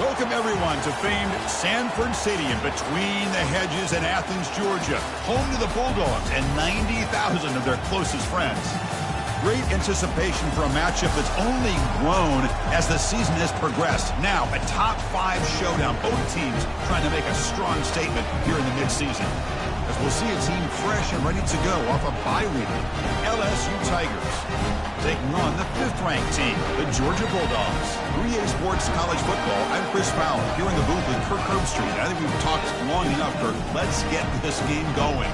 Welcome, everyone, to famed Sanford Stadium between the hedges in Athens, Georgia, home to the Bulldogs and 90,000 of their closest friends. Great anticipation for a matchup that's only grown as the season has progressed. Now, a top-5 showdown. Both teams trying to make a strong statement here in the midseason. As we'll see a team fresh and ready to go off a bye week. LSU Tigers taking on the 5th-ranked team, the Georgia Bulldogs. 3A Sports College Football. I'm Chris Fowler here in the booth with Kirk Herbstreit. I think we've talked long enough, Kirk. Let's get this game going.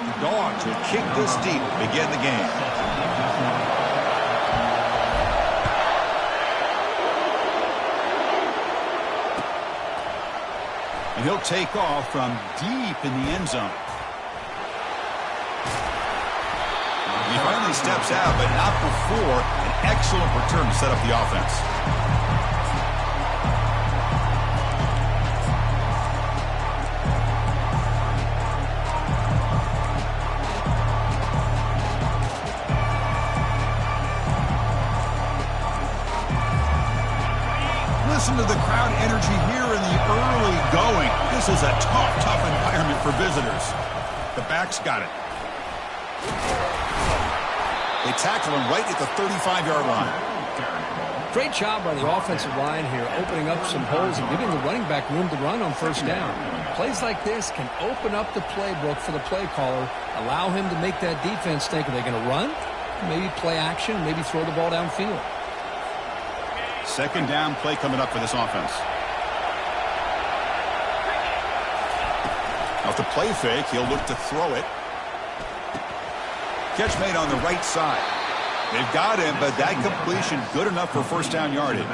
The Dogs will kick this deep to begin the game. And he'll take off from deep in the end zone. He finally steps out, but not before an excellent return to set up the offense. Listen to the crowd energy here in the early going. This is a tough environment for visitors. The back's got it. They tackle him right at the 35-yard line. Great job by the offensive line here, opening up some holes and giving the running back room to run on first down. Plays like this can open up the playbook for the play caller, allow him to make that defense think, are they going to run? Maybe play action, maybe throw the ball downfield. Second down play coming up for this offense. Off the play fake, he'll look to throw it. Catch made on the right side. They've got him, but that completion good enough for first down yardage.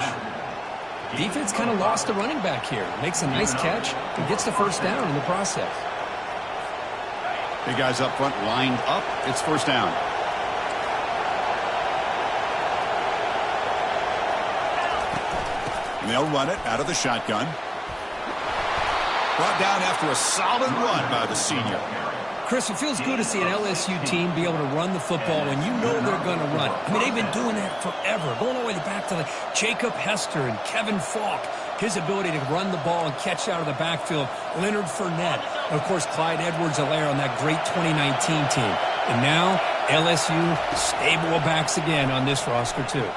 Defense kind of lost the running back here. Makes a nice catch and gets the first down in the process. Big guys up front lined up. It's first down. And they'll run it out of the shotgun. Brought down after a solid run by the senior. Chris, it feels good to see an LSU team be able to run the football when you know they're going to run it. I mean, they've been doing that forever, going all the way back to like Jacob Hester and Kevin Falk. His ability to run the ball and catch out of the backfield. Leonard Fournette. And, of course, Clyde Edwards-Helaire on that great 2019 team. And now, LSU stable of backs again on this roster, too.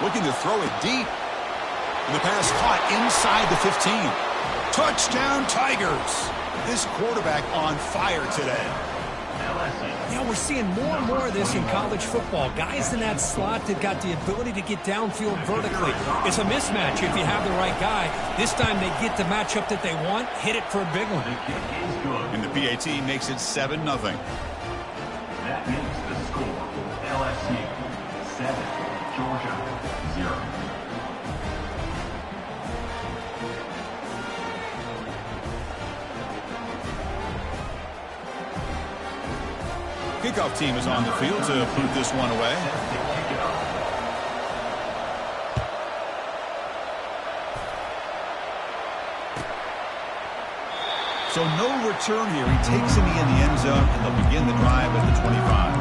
Looking to throw it deep. And the pass caught inside the 15. Touchdown, Tigers. This quarterback on fire today. Yeah, we're seeing more and more of this in college football. Guys in that slot that got the ability to get downfield vertically. It's a mismatch if you have the right guy. This time they get the matchup that they want, hit it for a big one. And the PAT makes it 7-0. That makes the score LSU 7, Georgia 0. Kickoff team is on the field to put this one away. So no return here. He takes him in the end zone, and they'll begin the drive at the 25.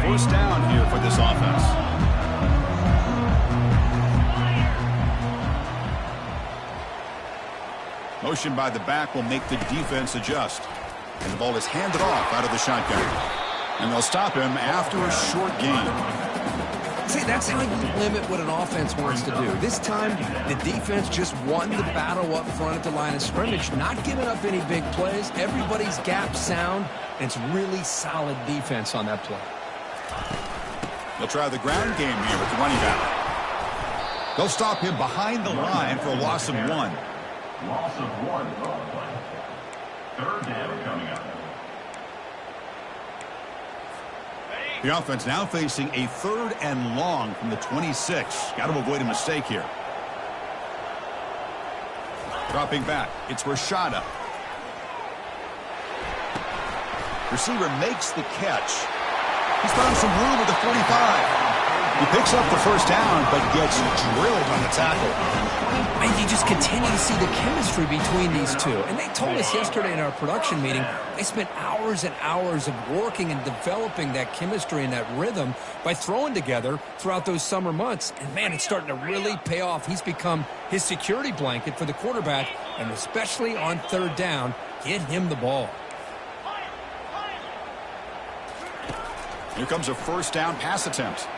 First down here for this offense. Motion by the back will make the defense adjust. And the ball is handed off out of the shotgun. And they'll stop him after a short gain. See, that's how you limit what an offense wants to do. This time, the defense just won the battle up front at the line of scrimmage, not giving up any big plays. Everybody's gap sound, and it's really solid defense on that play. They'll try the ground game here with the running back. They'll stop him behind the line for a loss of 1. Loss of 1 on the play. Third down coming up. The offense now facing a 3rd and long from the 26. Got to avoid a mistake here. Dropping back, it's Rashada. Receiver makes the catch. He's found some room at the 45. He picks up the first down, but gets drilled on the tackle. And you just continue to see the chemistry between these two. And they told us yesterday in our production meeting, they spent hours and hours of working and developing that chemistry and that rhythm by throwing together throughout those summer months. And, man, it's starting to really pay off. He's become his security blanket for the quarterback, and especially on third down, get him the ball. Here comes a first down pass attempt.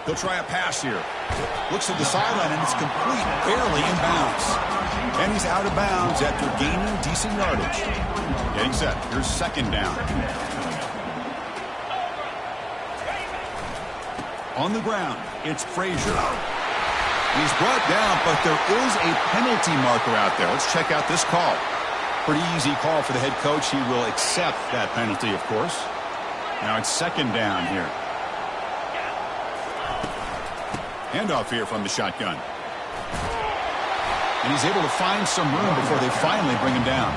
He'll try a pass here. Looks at the sideline, and it's complete, barely in bounds. And he's out of bounds after gaining decent yardage. Getting set. Here's second down. On the ground, it's Frazier. He's brought down, but there is a penalty marker out there. Let's check out this call. Pretty easy call for the head coach. He will accept that penalty, of course. Now it's second down here. Handoff here from the shotgun. And he's able to find some room before they finally bring him down.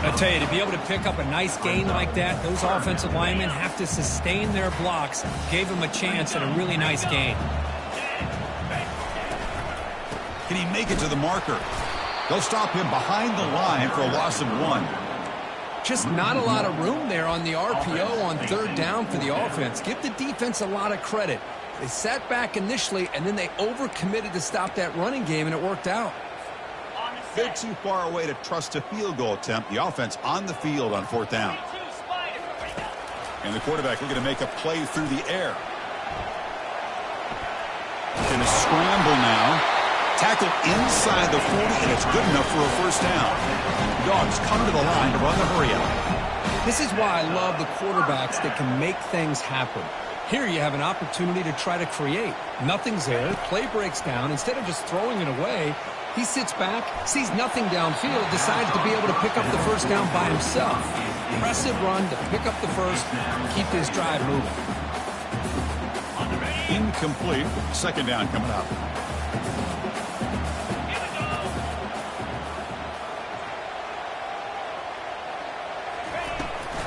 I tell you, to be able to pick up a nice gain like that, those offensive linemen have to sustain their blocks. Gave him a chance at a really nice gain. Can he make it to the marker? They'll stop him behind the line for a loss of 1. Just not a lot of room there on the RPO on third down for the offense. Give the defense a lot of credit. They sat back initially, and then they overcommitted to stop that running game, and it worked out. They're too far away to trust a field goal attempt. The offense on the field on fourth down. And the quarterback looking to make a play through the air. Going to scramble now. Tackle inside the 40, and it's good enough for a first down. Dogs come to the line to run the hurry-up. This is why I love the quarterbacks that can make things happen. Here you have an opportunity to try to create. Nothing's there. Play breaks down. Instead of just throwing it away, he sits back, sees nothing downfield, decides to be able to pick up the first down by himself. Impressive run to pick up the first, keep this drive moving. Incomplete. Second down coming up.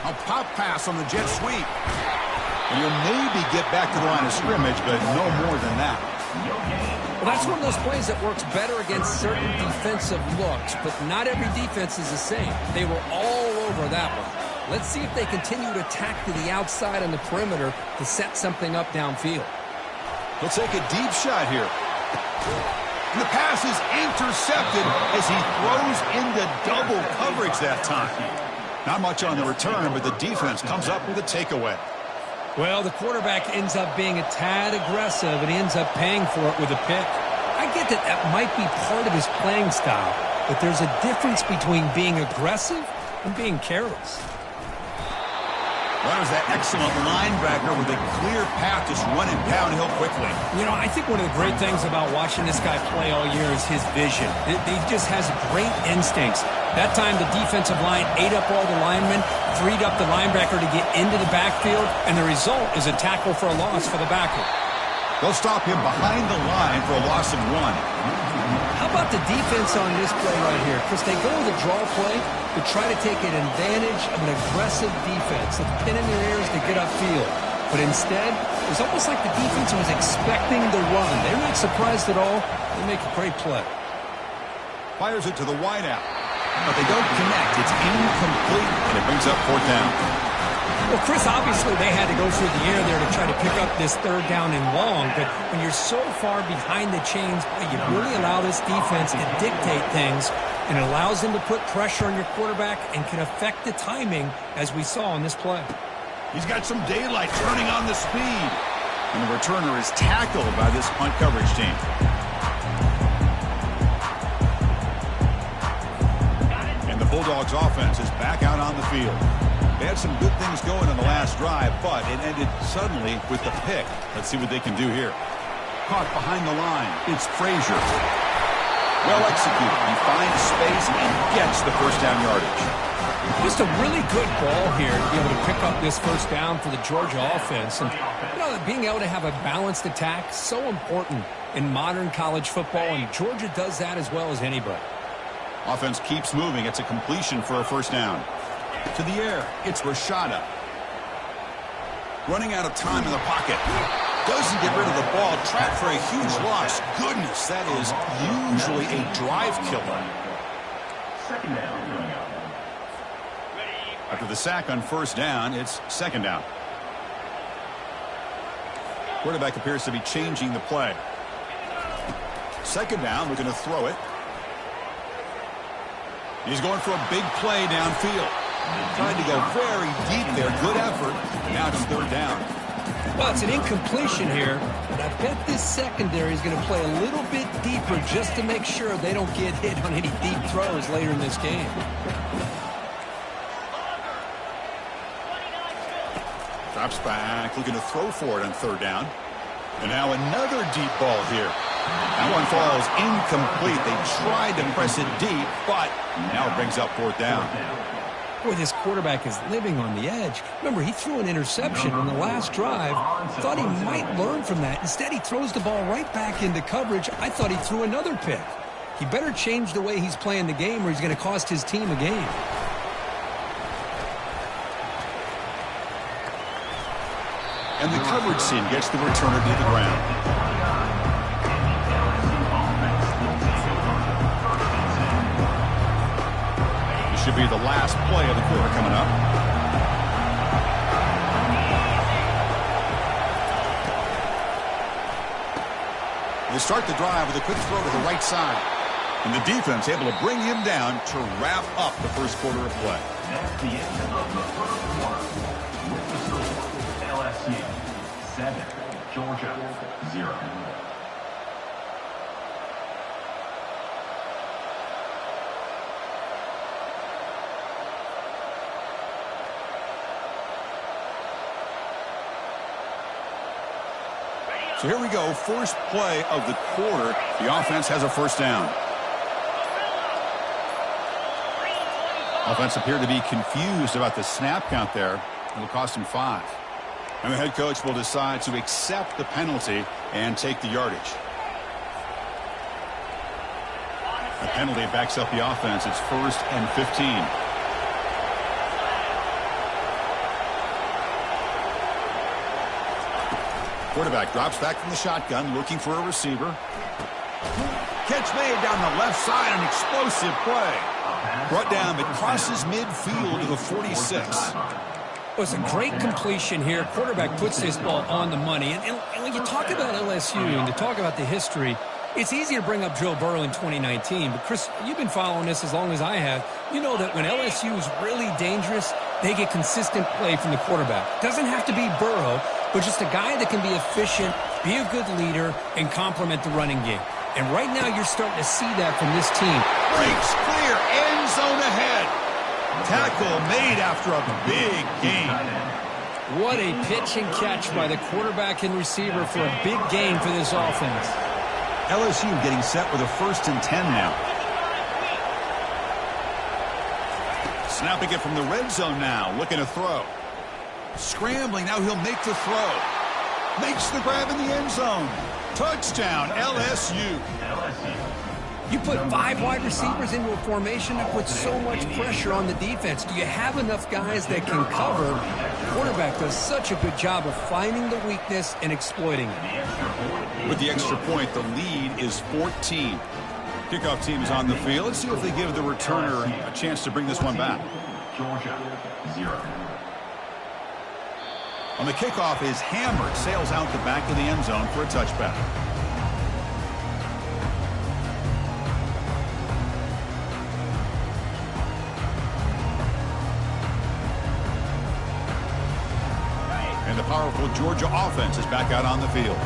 A pop pass on the jet sweep. And he'll maybe get back to the line of scrimmage, but no more than that. Well, that's one of those plays that works better against certain defensive looks, but not every defense is the same. They were all over that one. Let's see if they continue to attack to the outside on the perimeter to set something up downfield. He'll take a deep shot here. And the pass is intercepted as he throws into double coverage that time. Not much on the return, but the defense comes up with a takeaway. Well, the quarterback ends up being a tad aggressive, and he ends up paying for it with a pick. I get that that might be part of his playing style, but there's a difference between being aggressive and being careless. That was that excellent linebacker with a clear path just running downhill quickly. You know, I think one of the great things about watching this guy play all year is his vision. He just has great instincts. That time the defensive line ate up all the linemen, freed up the linebacker to get into the backfield, and the result is a tackle for a loss for the backer. They'll stop him behind the line for a loss of 1. How about the defense on this play right here? Because they go with a draw play to try to take an advantage of an aggressive defense. It's pin in their ears to get upfield. But instead, it's almost like the defense was expecting the run. They're not surprised at all. They make a great play. Fires it to the wideout. But they don't connect. It's incomplete, and it brings up fourth down. Well, Chris, obviously they had to go through the air there to try to pick up this third down and long, but when you're so far behind the chains, you really allow this defense to dictate things, and it allows them to put pressure on your quarterback and can affect the timing, as we saw in this play. He's got some daylight turning on the speed. And the returner is tackled by this punt coverage team. And the Bulldogs offense is back out on the field. They had some good things going in the last drive, but it ended suddenly with the pick. Let's see what they can do here. Caught behind the line. It's Frazier. Well executed. He finds space and gets the first down yardage. Just a really good ball here to be able to pick up this first down for the Georgia offense. And, you know, being able to have a balanced attack, so important in modern college football, and Georgia does that as well as anybody. Offense keeps moving. It's a completion for a first down. To the air, it's Rashada. Running out of time in the pocket. Doesn't get rid of the ball, trapped for a huge loss. Goodness, that is usually a drive killer. Second down coming up. After the sack on first down, it's second down. Quarterback appears to be changing the play. Second down, looking to throw it. He's going for a big play downfield. Trying to go very deep there. Good effort. Now it's third down. Well, it's an incompletion here, but I bet this secondary is going to play a little bit deeper just to make sure they don't get hit on any deep throws later in this game. Drops back, looking to throw for it on third down. And now another deep ball here. That one falls incomplete. They tried to press it deep, but now it brings up fourth down. Boy, this quarterback is living on the edge. Remember, he threw an interception on the last drive. Thought he might learn from that. Instead, he throws the ball right back into coverage. I thought he threw another pick. He better change the way he's playing the game or he's going to cost his team a game. And the coverage team gets the returner to the ground. This should be the last play of the quarter coming up. They start the drive with a quick throw to the right side. And the defense able to bring him down to wrap up the first quarter of play. That's the end of the first quarter. With the score, LSU 7, Georgia 0. So here we go, first play of the quarter. The offense has a first down. Offense appeared to be confused about the snap count there. It will cost him 5. And the head coach will decide to accept the penalty and take the yardage. The penalty backs up the offense. It's 1st and 15. Quarterback drops back from the shotgun, looking for a receiver. Catch made down the left side, an explosive play. Brought down, but crosses midfield to the 46. Well, it's a great completion here. Quarterback puts this ball on the money. And when you talk about LSU and you talk about the history, it's easy to bring up Joe Burrow in 2019. But, Chris, you've been following this as long as I have. You know that when LSU is really dangerous, they get consistent play from the quarterback. Doesn't have to be Burrow, but just a guy that can be efficient, be a good leader, and complement the running game. And right now you're starting to see that from this team. Breaks clear, end zone ahead. Tackle made after a big gain. What a pitch and catch by the quarterback and receiver for a big gain for this offense. LSU getting set with a 1st and 10 now. Snapping it from the red zone now, looking to throw. Scrambling, now he'll make the throw. Makes the grab in the end zone. Touchdown, LSU. You put 5 wide receivers into a formation that puts so much pressure on the defense. Do you have enough guys that can cover? The quarterback does such a good job of finding the weakness and exploiting it. With the extra point, the lead is 14. Kickoff team is on the field. Let's see if they give the returner a chance to bring this one back. Georgia 0. On the kickoff is hammered, sails out the back of the end zone for a touchback. And the powerful Georgia offense is back out on the field.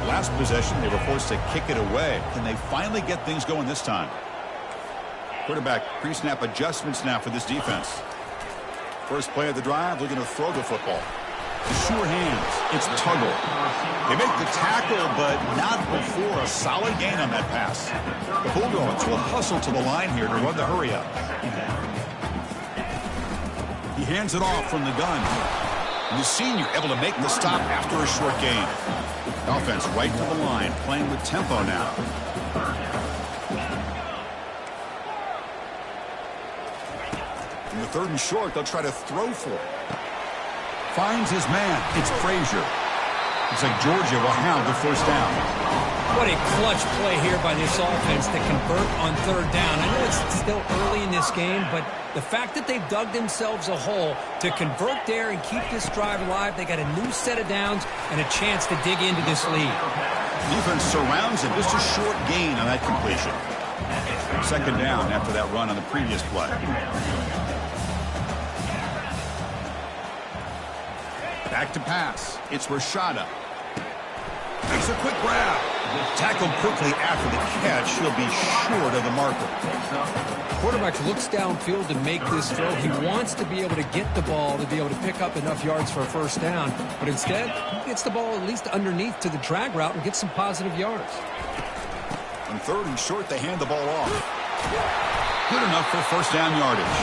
Last possession, they were forced to kick it away. Can they finally get things going this time? Quarterback pre-snap adjustments now for this defense. First play of the drive, looking to throw the football. Sure hands. It's Tuggle. They make the tackle, but not before a solid gain on that pass. The Bulldogs will hustle to the line here to run the hurry up. He hands it off from the gun. And the senior able to make the stop after a short gain. Offense right to the line, playing with tempo now. In the 3rd and short, they'll try to throw for it. Finds his man. It's Frazier. Looks like Georgia will have the first down. What a clutch play here by this offense to convert on third down. I know it's still early in this game, but the fact that they've dug themselves a hole to convert there and keep this drive alive, they got a new set of downs and a chance to dig into this lead. Defense surrounds him. Just a short gain on that completion. Second down after that run on the previous play. Back to pass. It's Rashada. Makes a quick grab. Tackled quickly after the catch. He'll be short of the marker. Quarterback looks downfield to make this throw. He wants to be able to get the ball to be able to pick up enough yards for a first down. But instead, he gets the ball at least underneath to the drag route and gets some positive yards. On third and short, they hand the ball off. Good enough for first down yardage.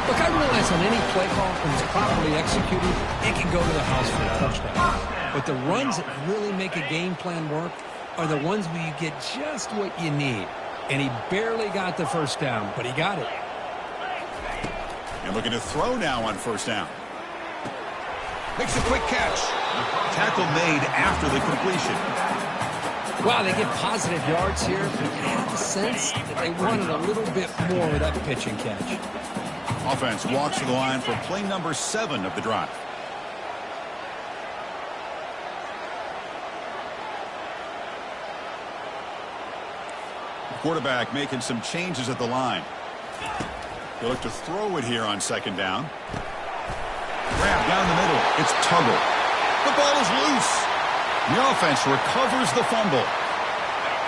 Look, I realize on any play call, when it's properly executed, it can go to the house for a touchdown. But the runs that really make a game plan work are the ones where you get just what you need. And he barely got the first down, but he got it. And looking to throw now on first down. Makes a quick catch. Tackle made after the completion. Wow, they get positive yards here. I have the sense that they wanted a little bit more with that pitch and catch. Offense walks to the line for play number 7 of the drive. Quarterback making some changes at the line. He'll look to throw it here on second down. Grab down the middle. It's Tuggle. The ball is loose. The offense recovers the fumble.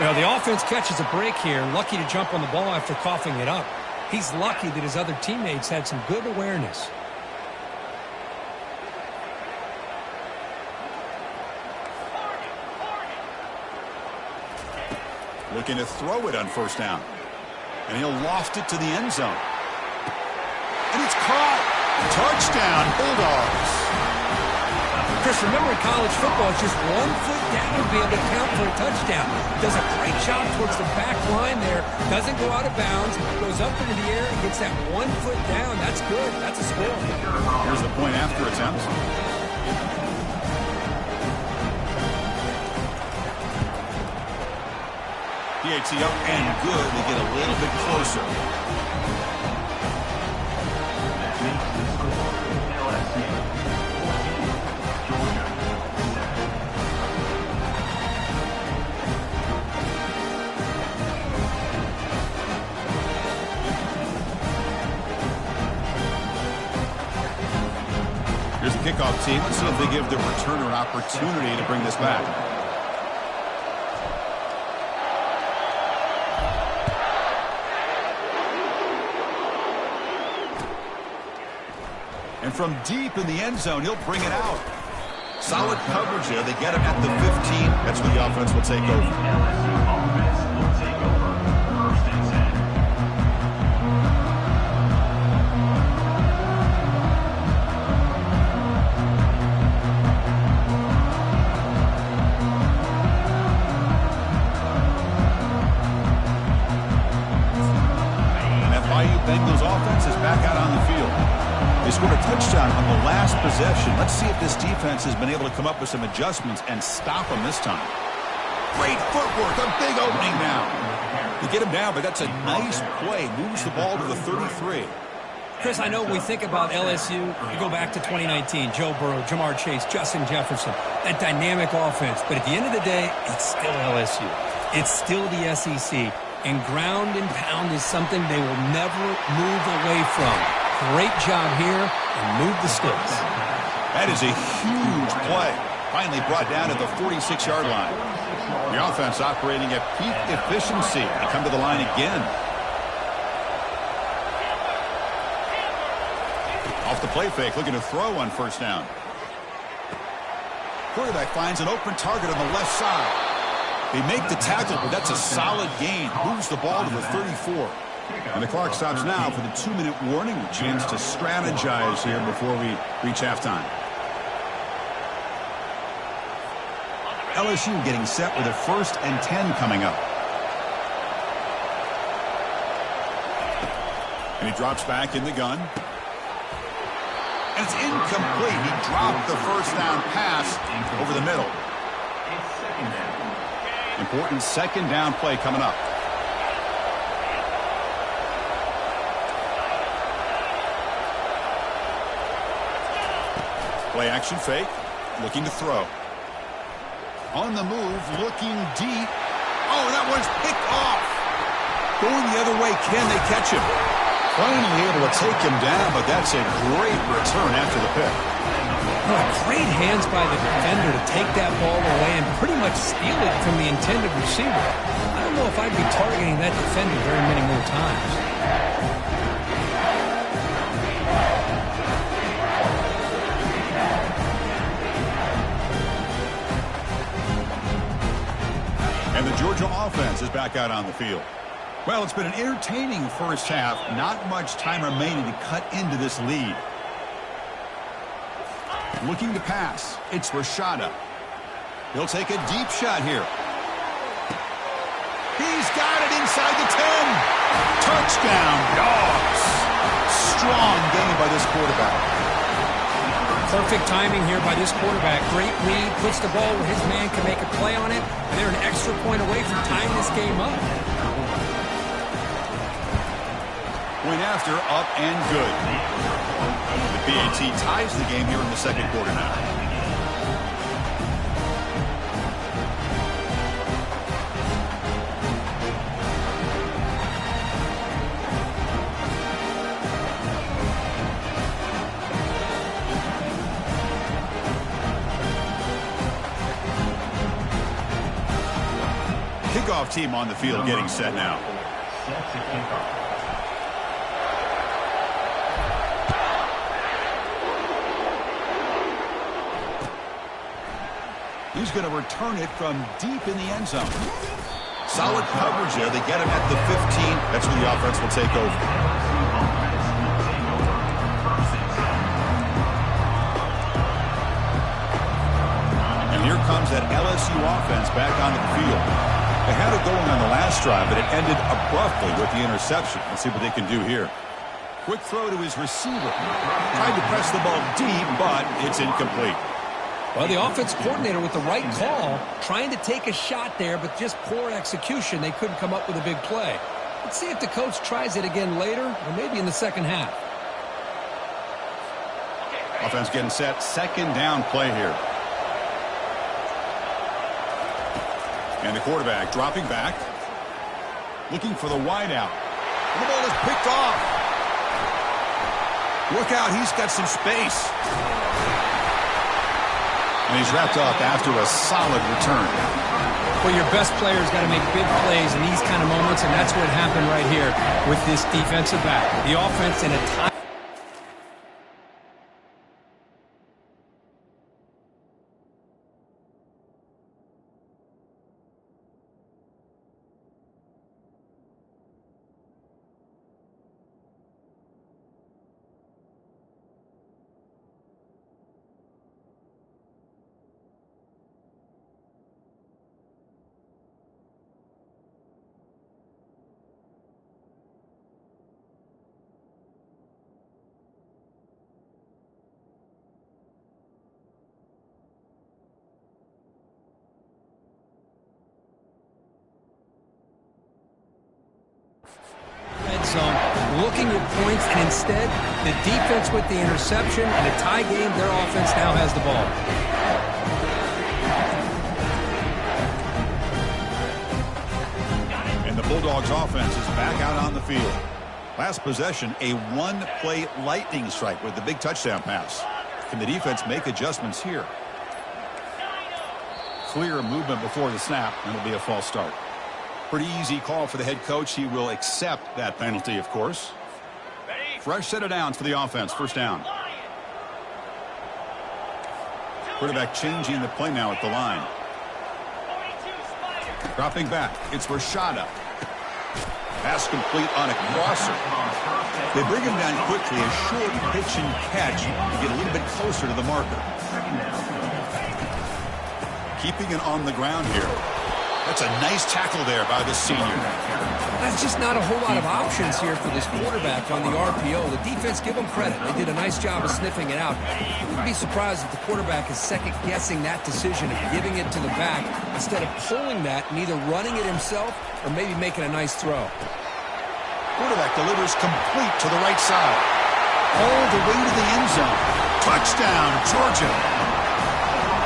Well, the offense catches a break here. Lucky to jump on the ball after coughing it up. He's lucky that his other teammates had some good awareness. Looking to throw it on first down. And he'll loft it to the end zone. And it's caught. Touchdown, Bulldogs. Chris, remember in college football, it's just 1 foot down to be able to count for a touchdown. Does a great job towards the back line there. Doesn't go out of bounds. Goes up into the air and gets that 1 foot down. That's good. That's a score. Here's the point after attempt. PAT up and good to get a little bit closer. Here's the kickoff team. Let's see if they give the returner an opportunity to bring this back. And from deep in the end zone, he'll bring it out. Solid coverage there. They get him at the 15. That's where the offense will take over. LSU offense will take over. First and 10. That Bayou Bengals offense is back out on the field. They scored a touchdown on the last possession. Let's see if this defense has been able to come up with some adjustments and stop them this time. Great footwork, a big opening now. They get him down, but that's a nice play. Moves the ball to the 33. Chris, I know when we think about LSU, you go back to 2019, Joe Burrow, Jamar Chase, Justin Jefferson, that dynamic offense. But at the end of the day, it's still LSU. It's still the SEC. And ground and pound is something they will never move away from. Great job here, and move the sticks. That is a huge play. Finally brought down at the 46-yard line. The offense operating at peak efficiency. They come to the line again. Off the play fake, looking to throw on first down. Quarterback finds an open target on the left side. They make the tackle, but that's a solid gain. Moves the ball to the 34. And the clock stops now for the 2-minute warning. A chance to strategize here before we reach halftime. LSU getting set with a 1st and 10 coming up. And he drops back in the gun. And it's incomplete. He dropped the first down pass over the middle. Important second down play coming up. Play action fake. Looking to throw. On the move, looking deep. Oh, that one's picked off. Going the other way, can they catch him? Finally able to take him down, but that's a great return after the pick. Oh, great hands by the defender to take that ball away and pretty much steal it from the intended receiver. I don't know if I'd be targeting that defender very many more times. And the Georgia offense is back out on the field. Well, it's been an entertaining first half. Not much time remaining to cut into this lead. Looking to pass. It's Rashada. He'll take a deep shot here. He's got it inside the 10. Touchdown, Dogs. Strong game by this quarterback. Perfect timing here by this quarterback. Great read, puts the ball where his man can make a play on it, and they're an extra point away from tying this game up. Went after, up and good. The BAT ties the game here in the second quarter now. Kickoff team on the field getting set now. Set to kickoff. He's going to return it from deep in the end zone. Solid coverage there. They get him at the 15. That's where the offense will take over. And here comes that LSU offense back onto the field. They had it going on the last drive, but it ended abruptly with the interception. Let's see what they can do here. Quick throw to his receiver. Tried to press the ball deep, but it's incomplete. Well, the offense coordinator with the right call, trying to take a shot there, but just poor execution. They couldn't come up with a big play. Let's see if the coach tries it again later, or maybe in the second half. Offense getting set. Second down play here. And the quarterback dropping back. Looking for the wide out. And the ball is picked off. Look out, he's got some space. And he's wrapped up after a solid return. Well, your best player's got to make big plays in these kind of moments, and that's what happened right here with this defensive back. The offense in a tie. Zone, looking at points, and instead the defense with the interception and a tie game. Their offense now has the ball. And the Bulldogs offense is back out on the field. Last possession, a one-play lightning strike with the big touchdown pass. Can the defense make adjustments here? Clear movement before the snap, and it'll be a false start. Pretty easy call for the head coach. He will accept that penalty, of course. Fresh set of downs for the offense. First down. Quarterback changing the play now at the line. Dropping back. It's Rashada. Pass complete on a crosser. They bring him down quickly. A short pitch and catch to get a little bit closer to the marker. Keeping it on the ground here. That's a nice tackle there by the senior. That's just not a whole lot of options here for this quarterback on the RPO. The defense, give them credit. They did a nice job of sniffing it out. I wouldn't be surprised if the quarterback is second-guessing that decision of giving it to the back instead of pulling that and either running it himself or maybe making a nice throw. Quarterback delivers complete to the right side. All the way to the end zone. Touchdown, Georgia.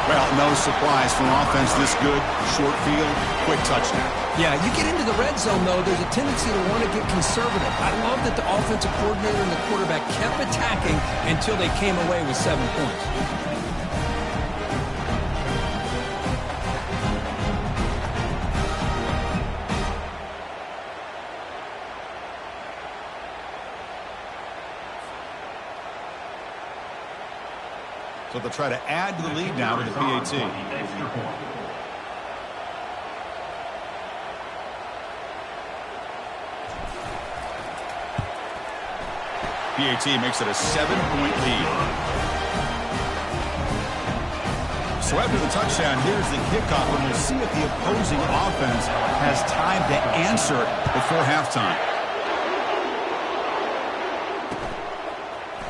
Well, no surprise from offense this good. Short field, quick touchdown. Yeah, you get into the red zone, though, there's a tendency to want to get conservative. I love that the offensive coordinator and the quarterback kept attacking until they came away with 7 points. So they'll try to add to the lead now with the PAT. PAT makes it a 7-point lead. So after the touchdown, here's the kickoff, and we'll see if the opposing offense has time to answer before halftime.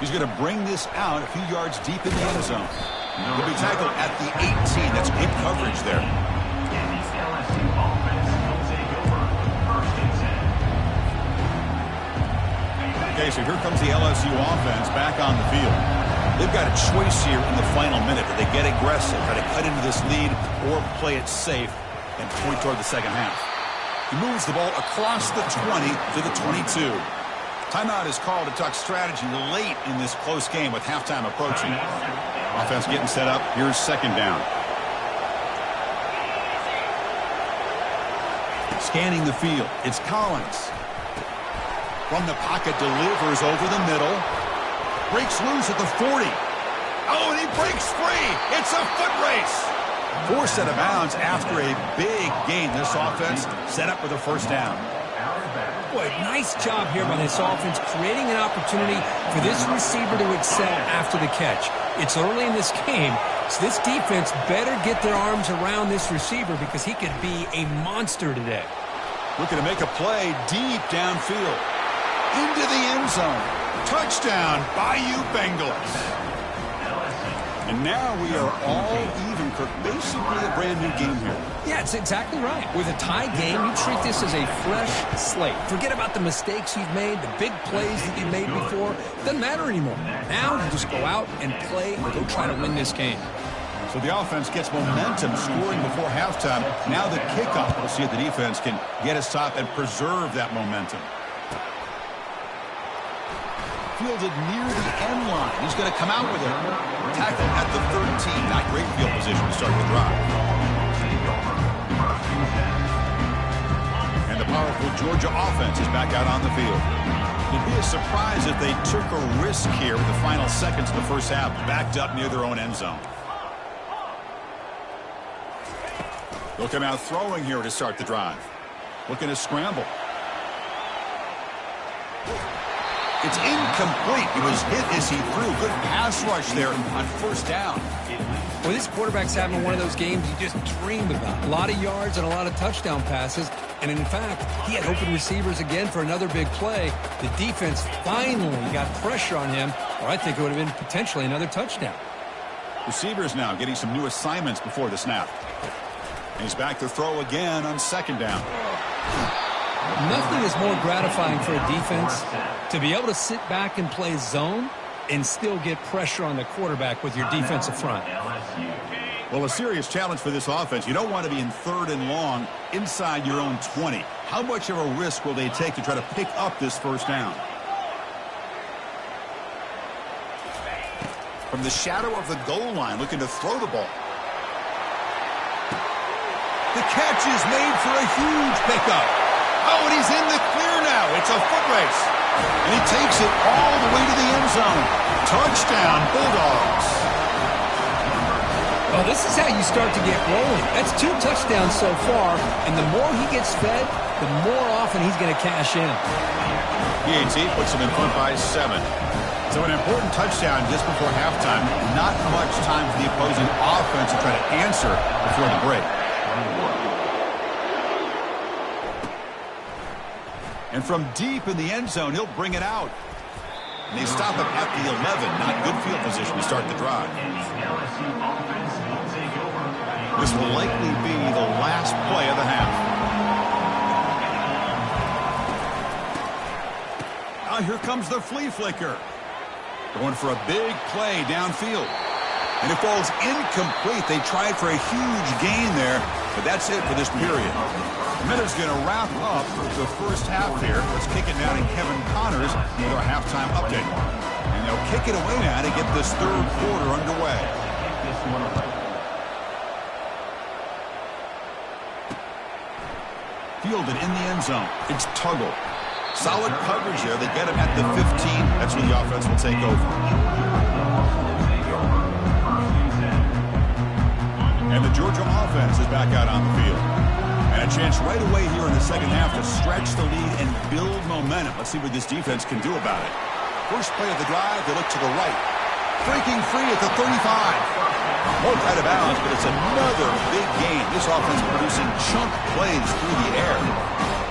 He's going to bring this out a few yards deep in the end zone. He'll be tackled at the 18. That's good coverage there. Okay, so here comes the LSU offense back on the field. They've got a choice here in the final minute. Do they get aggressive, try to cut into this lead, or play it safe and point toward the second half? He moves the ball across the 20 to the 22. Timeout is called to talk strategy late in this close game with halftime approaching. Offense getting set up. Here's second down. Scanning the field. It's Collins. From the pocket, delivers over the middle. Breaks loose at the 40. Oh, and he breaks free. It's a foot race. Forced out of bounds after a big gain. This offense set up with a first down. Boy, nice job here by this offense, creating an opportunity for this receiver to excel after the catch. It's early in this game, so this defense better get their arms around this receiver because he could be a monster today. Looking to make a play deep downfield. Into the end zone. Touchdown, Bayou Bengals. And now we are all even, Kirk. Basically a brand new game here. Yeah, it's exactly right. With a tie game, you treat this as a fresh slate. Forget about the mistakes you've made, the big plays that you made before. It doesn't matter anymore. Now you just go out and play and go try to win this game. So the offense gets momentum scoring before halftime. Now the kickoff. We'll see if the defense can get his top and preserve that momentum. Fielded near the end line. He's going to come out with it. Tackle at the 13. Not great field position to start the drive. And the powerful Georgia offense is back out on the field. It'd be a surprise if they took a risk here with the final seconds of the first half, backed up near their own end zone. They'll come out throwing here to start the drive. Looking to scramble. It's incomplete. He was hit as he threw. Good pass rush there on first down. Well, this quarterback's having one of those games you just dreamed about. A lot of yards and a lot of touchdown passes. And in fact, he had open receivers again for another big play. The defense finally got pressure on him, or I think it would have been potentially another touchdown. Receivers now getting some new assignments before the snap. And he's back to throw again on second down. Nothing is more gratifying for a defense to be able to sit back and play zone and still get pressure on the quarterback with your defensive front. Well, a serious challenge for this offense. You don't want to be in third and long inside your own 20. How much of a risk will they take to try to pick up this first down? From the shadow of the goal line, looking to throw the ball. The catch is made for a huge pickup. Oh, and he's in the clear now. It's a foot race. And he takes it all the way to the end zone. Touchdown, Bulldogs. Well, this is how you start to get rolling. That's 2 touchdowns so far, and the more he gets fed, the more often he's going to cash in. PAT puts him in front by 7. So an important touchdown just before halftime. Not much time for the opposing offense to try to answer before the break. And from deep in the end zone, he'll bring it out. And they stop him at the 11. Not good field position to start the drive. This will likely be the last play of the half. Now here comes the flea flicker. Going for a big play downfield. And it falls incomplete. They tried for a huge gain there, but that's it for this period. Miller's going to wrap up the first half here. Let's kick it down to Kevin Connors with our halftime update. And they'll kick it away now to get this third quarter underway. Fielded in the end zone. It's Tuggle. Solid coverage there. They get him at the 15. That's when the offense will take over. And the Georgia offense is back out on the field. And a chance right away here in the second half to stretch the lead and build momentum. Let's see what this defense can do about it. First play of the drive, they look to the right. Breaking free at the 35. Both out of bounds, but it's another big gain. This offense producing chunk plays through the air.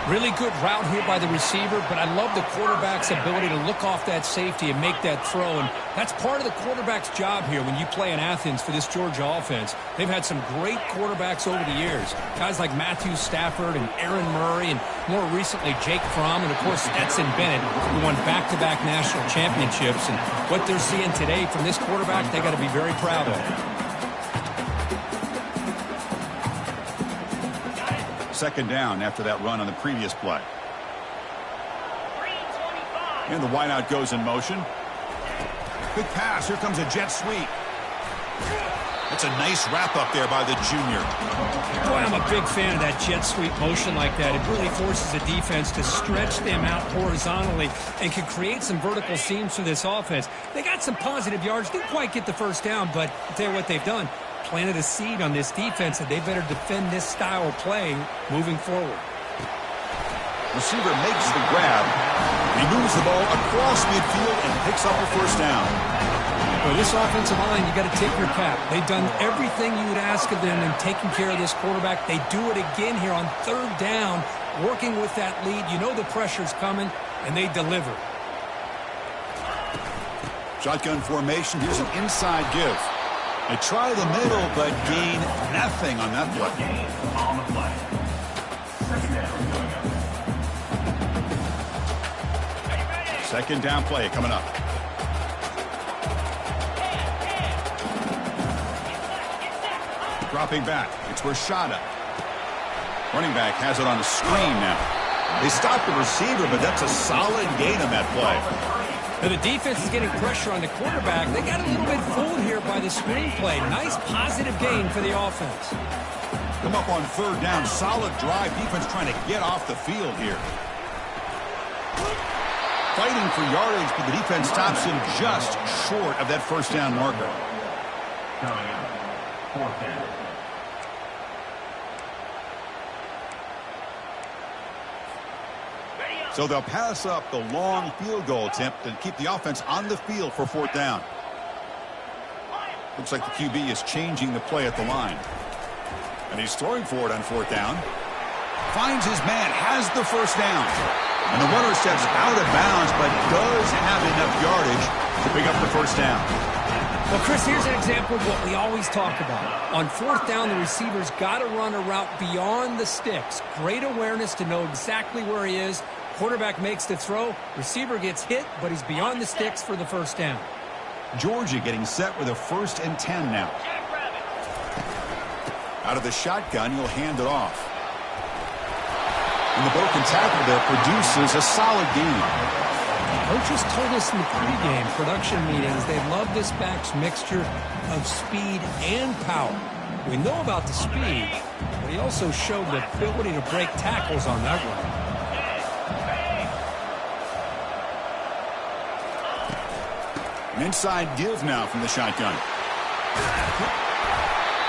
Really good route here by the receiver, but I love the quarterback's ability to look off that safety and make that throw. And that's part of the quarterback's job here when you play in Athens for this Georgia offense. They've had some great quarterbacks over the years. Guys like Matthew Stafford and Aaron Murray and more recently Jake Fromm and, of course, Stetson Bennett, who won back-to-back national championships. And what they're seeing today from this quarterback, they got to be very proud of. Second down after that run on the previous play. And the wideout goes in motion. Good pass. Here comes a jet sweep. That's a nice wrap up there by the junior. Boy, I'm a big fan of that jet sweep motion like that. It really forces the defense to stretch them out horizontally and can create some vertical seams for this offense. They got some positive yards. Didn't quite get the first down, but I'll tell you what they've done. Planted a seed on this defense that they better defend this style of play moving forward. Receiver makes the grab. He moves the ball across midfield and picks up a first down. Well, this offensive line, you got to take your cap. They've done everything you would ask of them in taking care of this quarterback. They do it again here on third down, working with that lead. You know the pressure's coming, and they deliver. Shotgun formation. Here's an inside give. They try the middle, but gain nothing on that play. On the play. Second down play coming up. Dropping back. It's Rashada. Running back has it on the screen now. They stop the receiver, but that's a solid gain on that play. Now the defense is getting pressure on the quarterback. They got a little bit fooled here by the screen play. Nice positive gain for the offense. Come up on third down. Solid drive. Defense trying to get off the field here. Fighting for yardage, but the defense stops him just short of that first down marker. Coming up, fourth down. So they'll pass up the long field goal attempt and keep the offense on the field for fourth down. Looks like the QB is changing the play at the line. And he's throwing for it on fourth down. Finds his man, has the first down. And the runner steps out of bounds, but does have enough yardage to pick up the first down. Well, Chris, here's an example of what we always talk about. On fourth down, the receiver's got to run a route beyond the sticks. Great awareness to know exactly where he is. Quarterback makes the throw. Receiver gets hit, but he's beyond the sticks for the first down. Georgia getting set with a 1st and 10 now. Out of the shotgun, he'll hand it off. And the broken tackle there produces a solid gain. Coaches told us in the pregame production meetings they love this back's mixture of speed and power. We know about the speed, but he also showed the ability to break tackles on that one. An inside give now from the shotgun.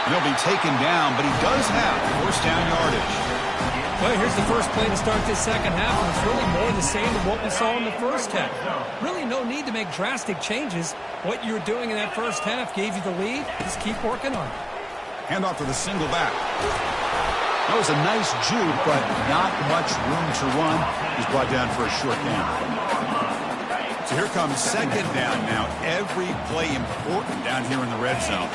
He'll be taken down, but he does have first down yardage. Well, here's the first play to start this second half, and it's really more the same of what we saw in the first half. Really no need to make drastic changes. What you were doing in that first half gave you the lead. Just keep working on it. Handoff to the single back. That was a nice juke, but not much room to run. He's brought down for a short gain. So here comes second down now. Every play important down here in the red zone.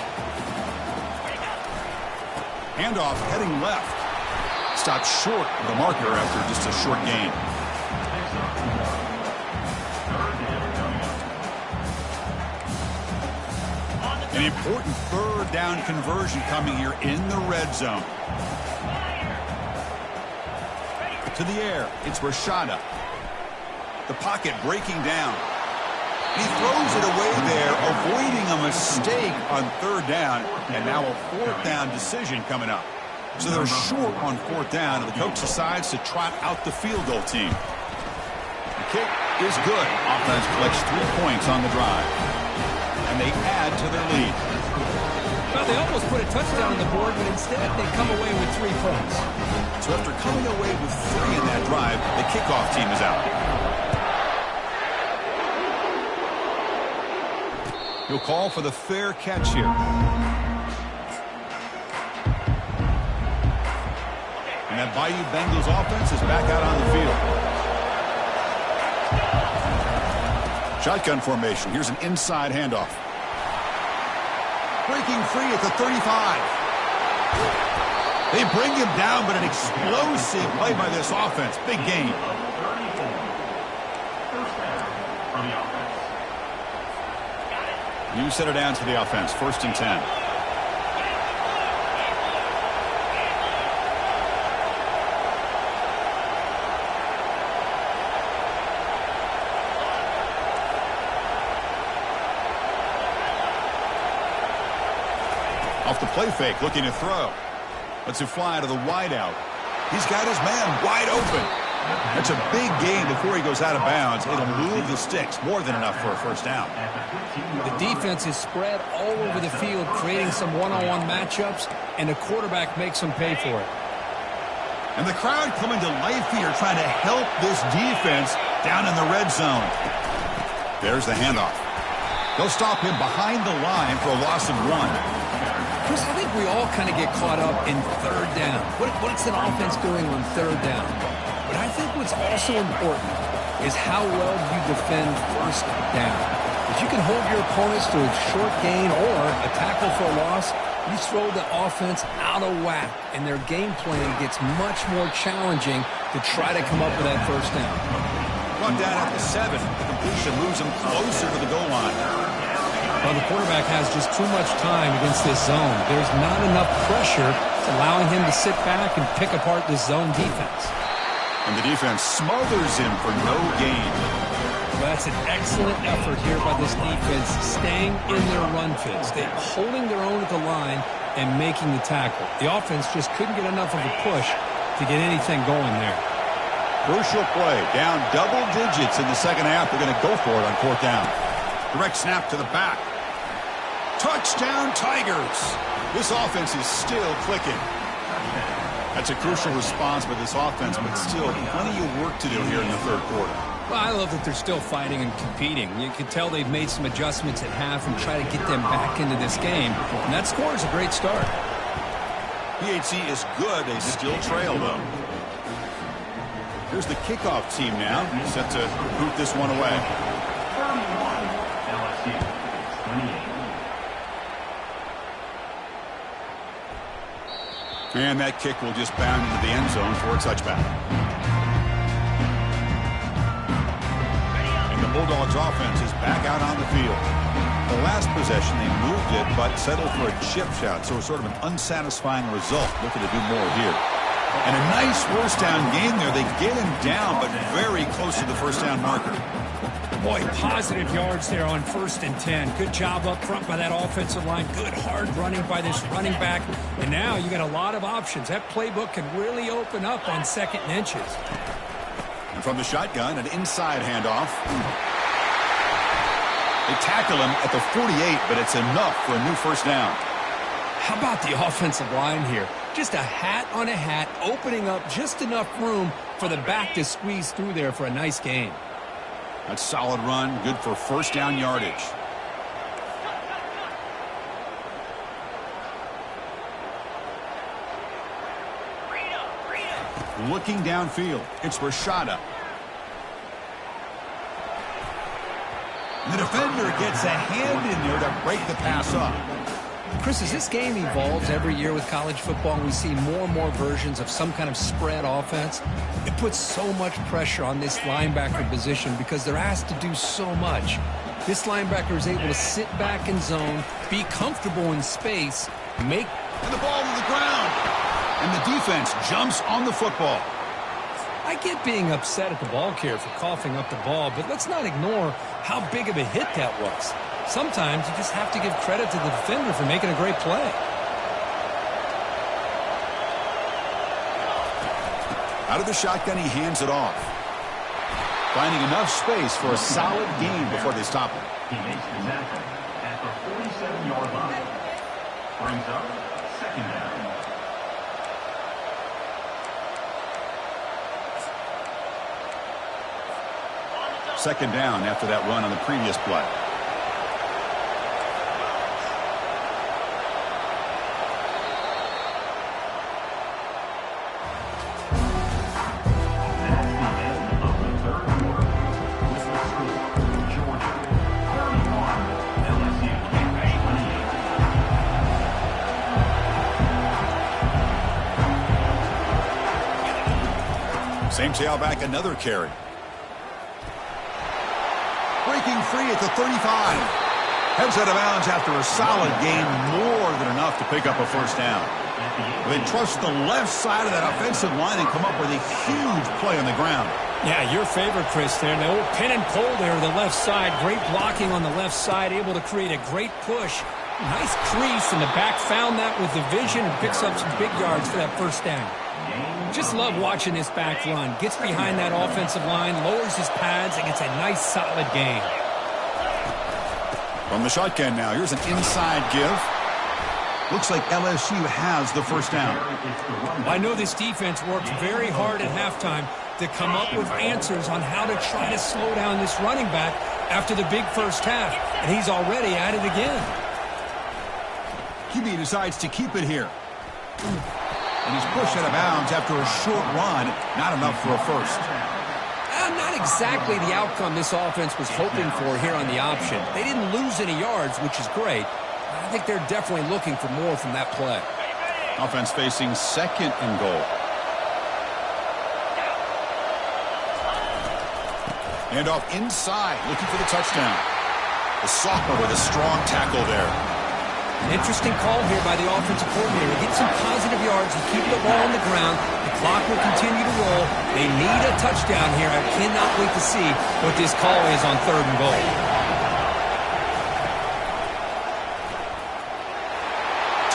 Handoff heading left. Stopped short of the marker after just a short gain. An important third down conversion coming here in the red zone. To the air, it's Rashada. The pocket breaking down. He throws it away there, avoiding a mistake on third down, and now a fourth down decision coming up. So they're short on fourth down, and the coach decides to trot out the field goal team. The kick is good. Offense collects 3 points on the drive, and they add to their lead. Well, they almost put a touchdown on the board, but instead they come away with 3 points. So after coming away with 3 in that drive, the kickoff team is out. He'll call for the fair catch here. And that Bayou Bengals offense is back out on the field. Shotgun formation. Here's an inside handoff. Breaking free at the 35. They bring him down, but an explosive play by this offense. Big gain. You set it down to the offense. 1st and 10. Off the play fake, looking to throw. Lets it fly to the wideout. He's got his man wide open. That's a big gain before he goes out of bounds. It'll move the sticks. More than enough for a first down. The defense is spread all over the field, creating some one-on-one matchups, and the quarterback makes them pay for it. And the crowd coming to life here, trying to help this defense down in the red zone. There's the handoff. They'll stop him behind the line for a loss of 1. Chris, I think we all kind of get caught up in third down. What's an offense doing on third down? But I think what's also important is how well you defend first down. If you can hold your opponents to a short gain or a tackle for a loss, you throw the offense out of whack, and their game plan gets much more challenging to try to come up with that first down. Brought down at the 7. The completion moves him closer to the goal line. Well, the quarterback has just too much time against this zone. There's not enough pressure allowing him to sit back and pick apart this zone defense. And the defense smothers him for no gain. Well, that's an excellent effort here by this defense, staying in their run fits. They're holding their own at the line and making the tackle. The offense just couldn't get enough of a push to get anything going there. Crucial play. Down double digits in the second half. They're going to go for it on fourth down. Direct snap to the back. Touchdown, Tigers. This offense is still clicking. That's a crucial response by this offense, but still plenty of work to do here in the third quarter. Well, I love that they're still fighting and competing. You can tell they've made some adjustments at half and try to get them back into this game. And that score is a great start. PHC is good. They still trail, though. Here's the kickoff team now, set to boot this one away. 31, LSU, 28. And that kick will just bound into the end zone for a touchback. And the Bulldogs offense is back out on the field. The last possession, they moved it, but settled for a chip shot, so it's sort of an unsatisfying result. Looking to do more here. And a nice first down game there. They get him down, but very close to the first down marker. Boy, positive yards there on 1st and 10. Good job up front by that offensive line. Good hard running by this running back. And now you got a lot of options. That playbook can really open up on 2nd and inches. And from the shotgun, an inside handoff. They tackle him at the 48, but it's enough for a new first down. How about the offensive line here? Just a hat on a hat, opening up just enough room for the back to squeeze through there for a nice gain. That's solid run, good for first down yardage. looking downfield. It's Rashada. The defender gets a hand in there to break the pass up. Chris, as this game evolves every year with college football and we see more and more versions of some kind of spread offense, it puts so much pressure on this linebacker position because they're asked to do so much. This linebacker is able to sit back in zone, be comfortable in space, make... And the ball to the ground. And the defense jumps on the football. I get being upset at the ball carrier for coughing up the ball, but let's not ignore how big of a hit that was. Sometimes you just have to give credit to the defender for making a great play. Out of the shotgun, he hands it off. Finding enough space for a solid gain before they stop him. He makes the tackle at the 47-yard line. Brings up second down. Second down after that run on the previous play. That's the end of the third quarter. With the score, Georgia 31, LSU 28. Same tailback, another carry. Breaking free at the 35. Heads out of bounds after a solid gain, more than enough to pick up a first down. They trust the left side of that offensive line and come up with a huge play on the ground. Yeah, your favorite, Chris, there. The old pin and pull there, the left side. Great blocking on the left side, able to create a great push. Nice crease, and the back found that with the vision and picks up some big yards for that first down. Just love watching this back run. Gets behind that offensive line, lowers his pads, and gets a nice, solid gain. From the shotgun now, here's an inside give. Looks like LSU has the first down. I know this defense worked very hard at halftime to come up with answers on how to try to slow down this running back after the big first half, and he's already at it again. QB decides to keep it here. And he's pushed out of bounds after a short run. Not enough for a first. Not exactly the outcome this offense was hoping for here on the option. They didn't lose any yards, which is great. I think they're definitely looking for more from that play. Offense facing second and goal. And off inside, looking for the touchdown. The sophomore with a strong tackle there. An interesting call here by the offensive coordinator. Get some positive yards and keep the ball on the ground. The clock will continue to roll. They need a touchdown here. I cannot wait to see what this call is on third and goal.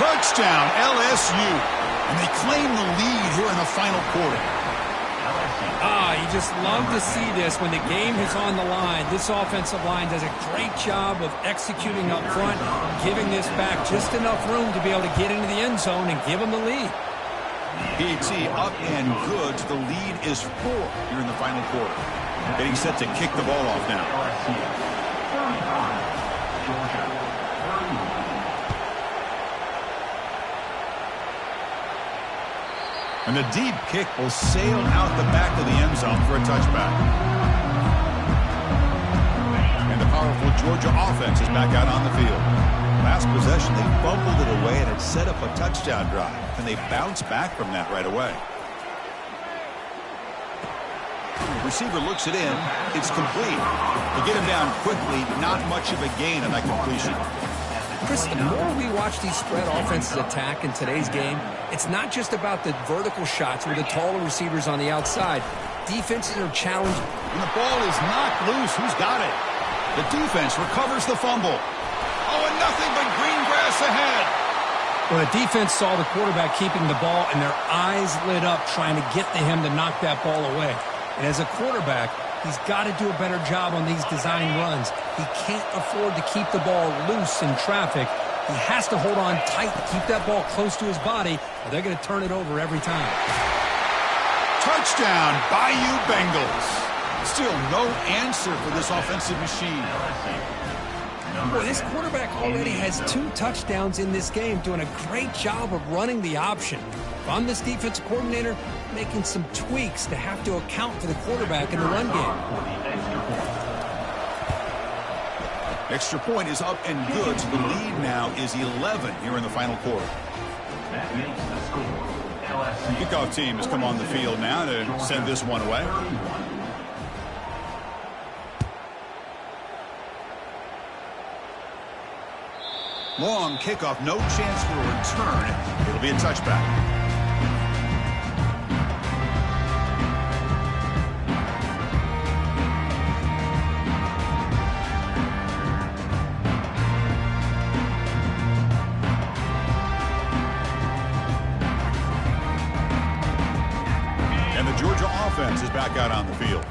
Touchdown, LSU. And they claim the lead here in the final quarter. You just love to see this when the game is on the line. This offensive line does a great job of executing up front, giving this back just enough room to be able to get into the end zone and give them the lead. PAT up and good. The lead is 4 here in the final quarter. Getting set to kick the ball off now. And the deep kick will sail out the back of the end zone for a touchback. And the powerful Georgia offense is back out on the field. Last possession, they fumbled it away and it set up a touchdown drive. And they bounce back from that right away. Receiver looks it in. It's complete. They get him down quickly. Not much of a gain on that completion. Chris, the more we watch these spread offenses attack in today's game, it's not just about the vertical shots with the taller receivers on the outside. Defenses are challenged. When the ball is knocked loose, who's got it? The defense recovers the fumble. Oh, and nothing but green grass ahead. Well, the defense saw the quarterback keeping the ball, and their eyes lit up trying to get to him to knock that ball away. And as a quarterback, he's got to do a better job on these design runs. He can't afford to keep the ball loose in traffic. He has to hold on tight, keep that ball close to his body, or they're going to turn it over every time. Touchdown, Bayou Bengals. Still no answer for this offensive machine. Boy, this quarterback already has 2 touchdowns in this game, doing a great job of running the option. If I'm this defensive coordinator, making some tweaks to have to account for the quarterback in the run game. Extra point is up and good, so the lead now is 11 here in the final quarter. That makes the score. LSU. Kickoff team has come on the field now to send this one away. Long kickoff, no chance for a return. It'll be a touchback. Offense is back out on the field.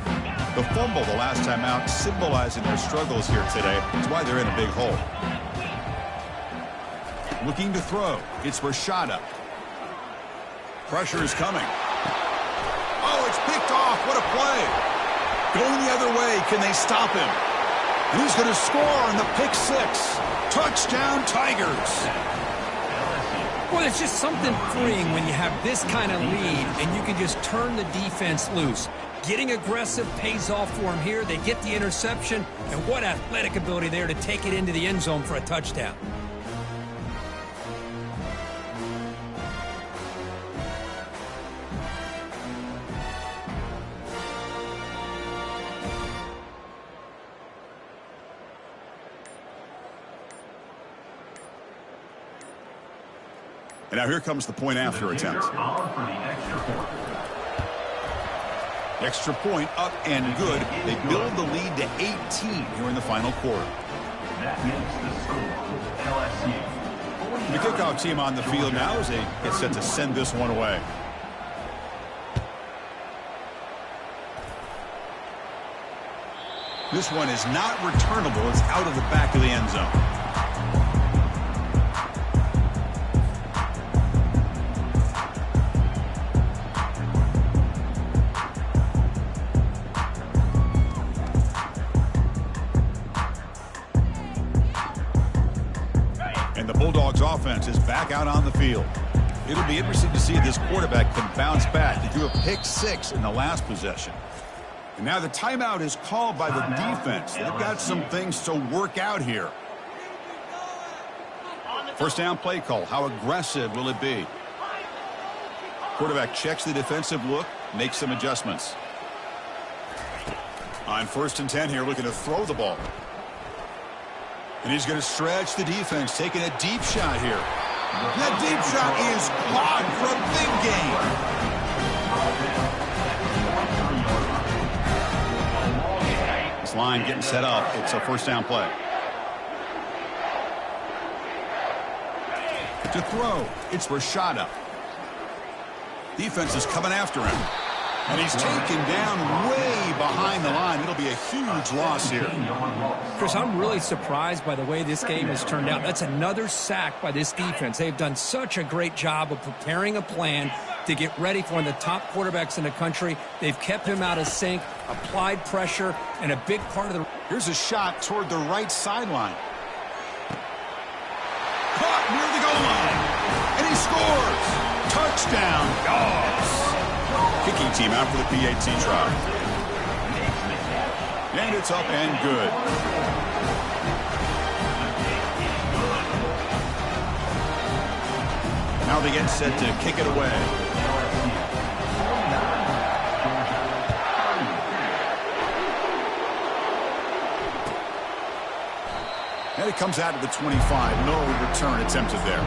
The fumble the last time out symbolizing their struggles here today. That's why they're in a big hole. Looking to throw. It's Rashada. Pressure is coming. Oh, it's picked off. What a play. Going the other way. Can they stop him? And he's going to score in the pick six. Touchdown, Tigers. Well, there's just something freeing when you have this kind of lead and you can just turn the defense loose. Getting aggressive pays off for them here. They get the interception, and what athletic ability there to take it into the end zone for a touchdown. And now here comes the point after attempt. Extra point up and good. They build the lead to 18 here in the final quarter. That makes the score. LSU. The kickoff team on the field now as they get set to send this one away. This one is not returnable. It's out of the back of the end zone. And the Bulldogs offense is back out on the field. It'll be interesting to see if this quarterback can bounce back. They threw a pick six in the last possession. And now the timeout is called by the defense. They've got some things to work out here. First down play call. How aggressive will it be? Quarterback checks the defensive look, makes some adjustments. On 1st and 10 here, looking to throw the ball. And he's going to stretch the defense, taking a deep shot here. That deep shot is caught for a big gain. This line getting set up. It's a first down play. To throw, it's Rashada. Defense is coming after him. And he's taken down way behind the line. It'll be a huge loss here. Chris, I'm really surprised by the way this game has turned out. That's another sack by this defense. They've done such a great job of preparing a plan to get ready for one of the top quarterbacks in the country. They've kept him out of sync, applied pressure, and a big part of the... Here's a shot toward the right sideline. Caught near the goal line. And he scores. Touchdown, Dogs. Kicking team out for the PAT try. And it's up and good. Now they get set to kick it away. And it comes out of the 25. No return attempted there.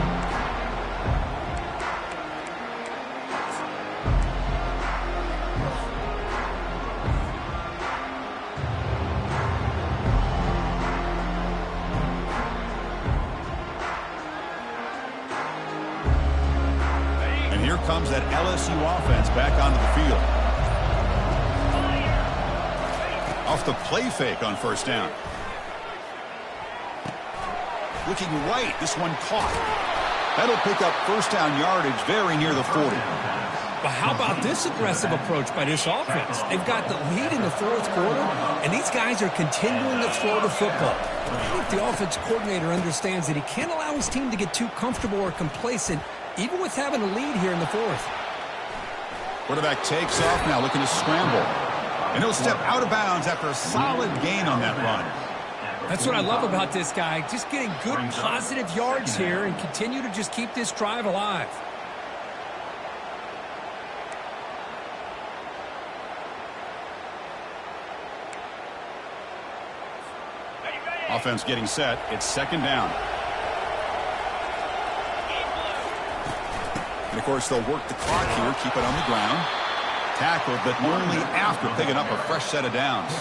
Comes that LSU offense back onto the field. Off the play fake on first down. Looking right, this one caught. That'll pick up first down yardage very near the 40. But how about this aggressive approach by this offense? They've got the lead in the fourth quarter, and these guys are continuing to throw the football. I think the offense coordinator understands that he can't allow his team to get too comfortable or complacent, even with having a lead here in the fourth. Quarterback takes off now, looking to scramble. And he'll step out of bounds after a solid gain on that run. That's what I love about this guy. Just getting good, positive yards here and continue to just keep this drive alive. Offense getting set. It's second down. And, of course, they'll work the clock here, keep it on the ground. Tackled, but only after picking up a fresh set of downs.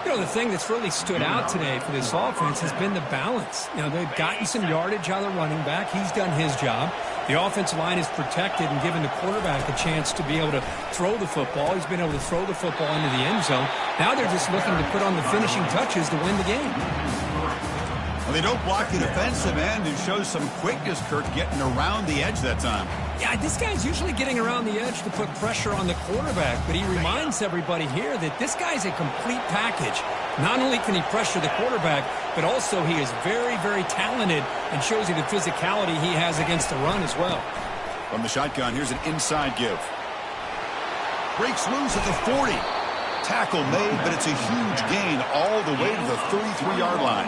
You know, the thing that's really stood out today for this offense has been the balance. You know, they've gotten some yardage out of the running back. He's done his job. The offensive line is protected and given the quarterback a chance to be able to throw the football. He's been able to throw the football into the end zone. Now they're just looking to put on the finishing touches to win the game. Well, they don't block the defensive end, who shows some quickness, Kurt, getting around the edge that time. Yeah, this guy's usually getting around the edge to put pressure on the quarterback, but he reminds everybody here that this guy's a complete package. Not only can he pressure the quarterback, but also he is very, very talented and shows you the physicality he has against the run as well. From the shotgun, here's an inside give. Breaks loose at the 40. Tackle made, but it's a huge gain all the way to the 33-yard line.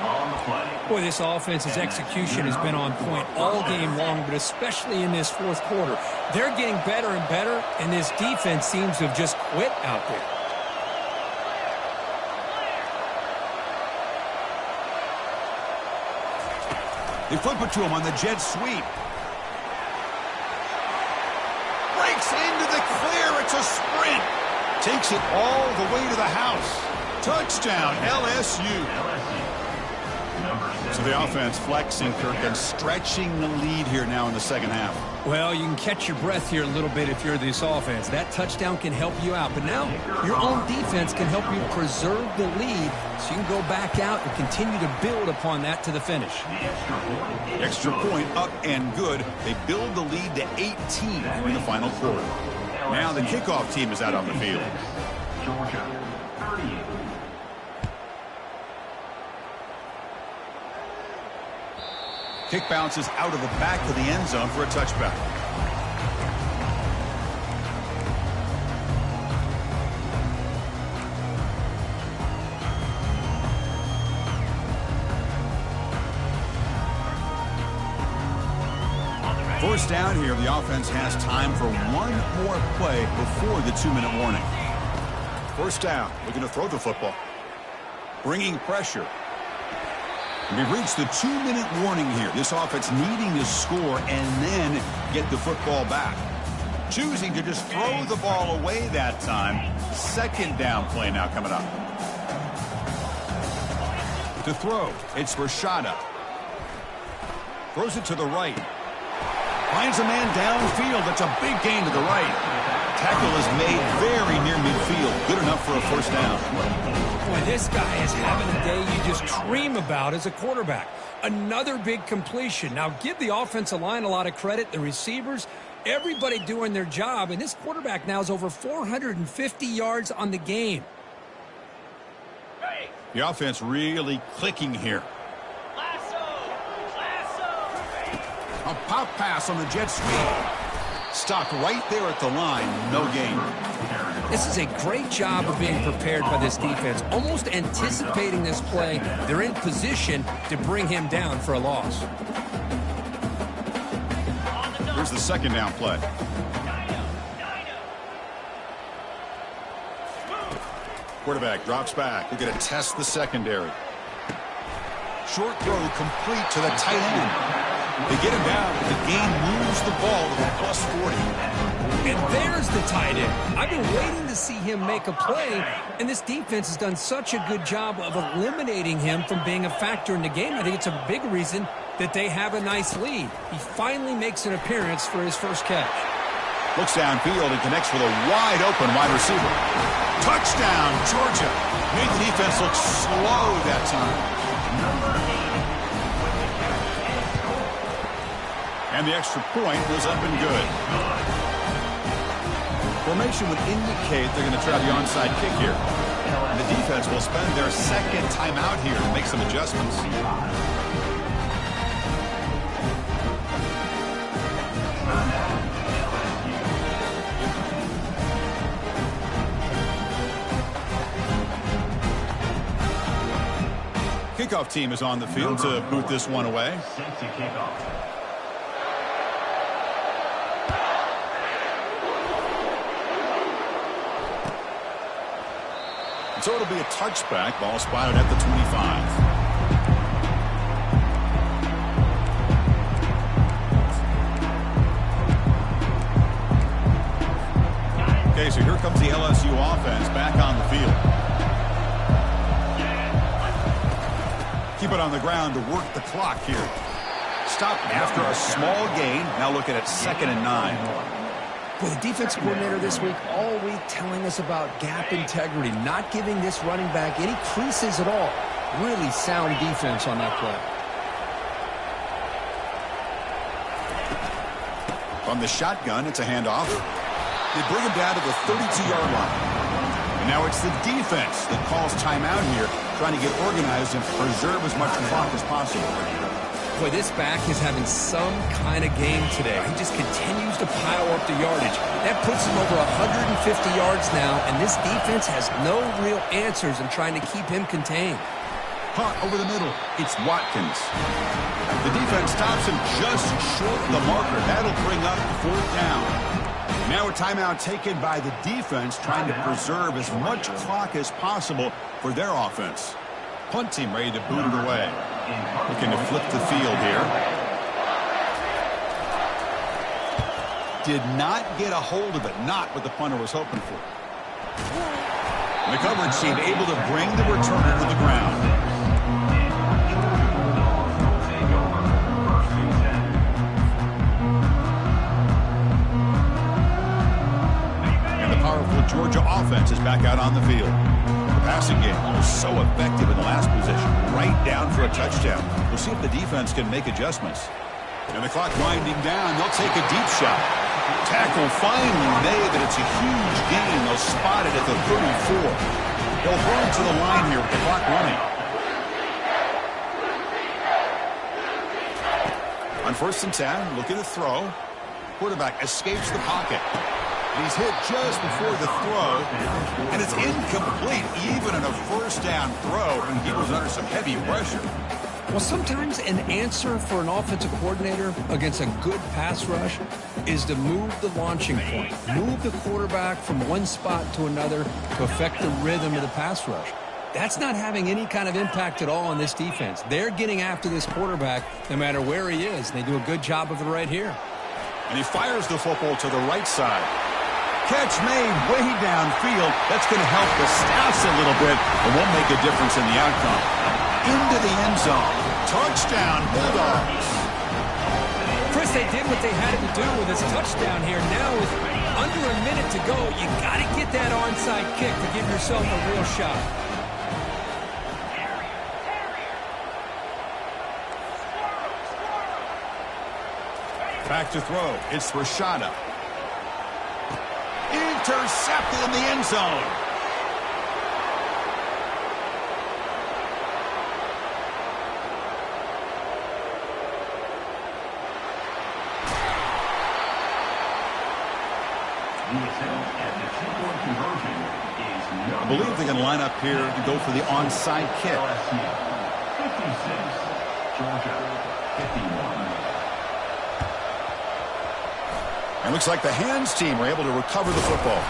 Boy, this offense's execution has been on point all game long, but especially in this fourth quarter. They're getting better and better, and this defense seems to have just quit out there. They flip it to him on the jet sweep. Breaks into the clear. It's a sprint. Takes it all the way to the house. Touchdown, LSU. So the offense flexing, Kirk, and stretching the lead here now in the second half. Well, you can catch your breath here a little bit if you're this offense. That touchdown can help you out. But now your own defense can help you preserve the lead so you can go back out and continue to build upon that to the finish. Extra point up and good. They build the lead to 18 in the final quarter. Now the kickoff team is out on the field. Georgia, 38. Kick bounces out of the back of the end zone for a touchback. First down here, the offense has time for one more play before the 2-minute warning. First down, looking to throw the football. Bringing pressure. We've reached the 2-minute warning here. This offense needing to score and then get the football back. Choosing to just throw the ball away that time. Second down play now coming up. To throw, it's Rashada. Throws it to the right. Finds a man downfield. That's a big gain to the right. Tackle is made very near midfield. Good enough for a first down. Boy, this guy is having a day you just dream about as a quarterback. Another big completion. Now, give the offensive line a lot of credit. The receivers, everybody doing their job. And this quarterback now is over 450 yards on the game. The offense really clicking here. A pop pass on the jet sweep. Stopped right there at the line. No gain. This is a great job of being prepared by this defense. Almost anticipating this play. They're in position to bring him down for a loss. Here's the second down play. Quarterback drops back. They're going to test the secondary. Short throw complete to the tight end. They get him down. The game moves the ball to the plus 40. And there's the tight end. I've been waiting to see him make a play, and this defense has done such a good job of eliminating him from being a factor in the game. I think it's a big reason that they have a nice lead. He finally makes an appearance for his first catch. Looks downfield and connects with a wide-open wide receiver. Touchdown, Georgia. Made the defense look slow that time. And the extra point was up and good. Formation would indicate they're going to try the onside kick here. And the defense will spend their second timeout here to make some adjustments. kickoff team is on the field to boot this one away. Safety kickoff. So it'll be a touchback. Ball spotted at the 25. Okay, so here comes the LSU offense back on the field. Keep it on the ground to work the clock here. Stop after a small gain. Now looking at 2nd and 9. Boy, the defense coordinator this week all week telling us about gap integrity, not giving this running back any creases at all. Really sound defense on that play. From the shotgun, it's a handoff. They bring him down to the 32-yard line. And now it's the defense that calls timeout here, trying to get organized and preserve as much clock as possible. Boy, this back is having some kind of game today. He just continues to pile up the yardage. That puts him over 150 yards now, and this defense has no real answers in trying to keep him contained. Caught over the middle. It's Watkins. The defense stops him just short of the marker. That'll bring up 4th down. Now a timeout taken by the defense, trying to preserve as much clock as possible for their offense. Punt team ready to boot it away. Looking to flip the field here. Did not get a hold of it. Not what the punter was hoping for. And the coverage team able to bring the returner to the ground. And the powerful Georgia offense is back out on the field. Passing game was so effective in the last possession, right down for a touchdown. We'll see if the defense can make adjustments. And the clock winding down, they'll take a deep shot. Tackle finally made, but it's a huge gain. They'll spot it at the 34. They'll hold to the line here with the clock running. On 1st and 10, looking to throw. Quarterback escapes the pocket. He's hit just before the throw, and it's incomplete. Even in a 1st down throw, he was under some heavy pressure. Well, sometimes an answer for an offensive coordinator against a good pass rush is to move the launching point, move the quarterback from one spot to another to affect the rhythm of the pass rush. That's not having any kind of impact at all on this defense. They're getting after this quarterback no matter where he is, and they do a good job of it right here. And he fires the football to the right side. Catch made way downfield. That's going to help the Staffs a little bit, but won't make a difference in the outcome. Into the end zone. Touchdown, Bulldogs. Chris, they did what they had to do with this touchdown here. Now with under a minute to go, you got to get that onside kick to give yourself a real shot. Back to throw. It's Rashada. Intercepted in the end zone. I believe they're going to line up here to go for the onside kick. 56, Georgia 51. And looks like the hands team were able to recover the football.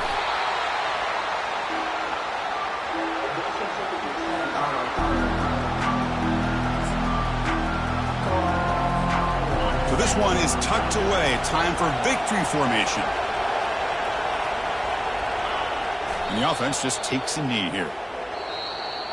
So this one is tucked away. Time for victory formation. And the offense just takes a knee here.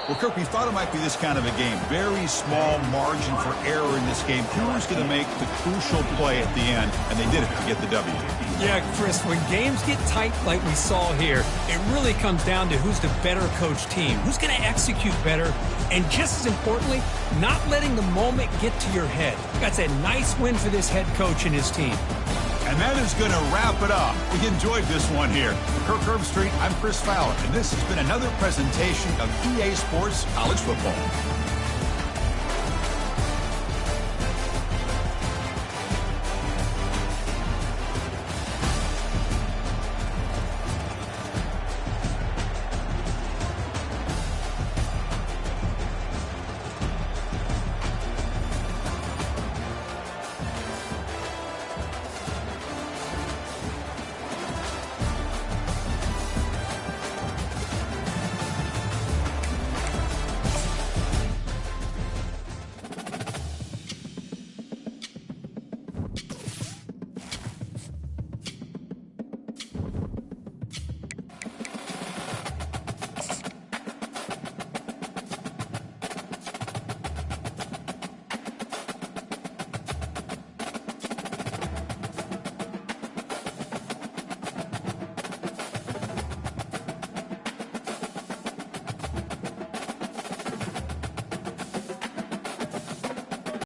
Well, Kirk, we thought it might be this kind of a game. Very small margin for error in this game. Who's going to make the crucial play at the end? And they did it to get the W. Yeah, Chris, when games get tight like we saw here, it really comes down to who's the better coached team, who's going to execute better, and just as importantly, not letting the moment get to your head. That's a nice win for this head coach and his team. And that is going to wrap it up. We enjoyed this one here. For Kirk Herbstreit, I'm Chris Fowler, and this has been another presentation of EA Sports College Football.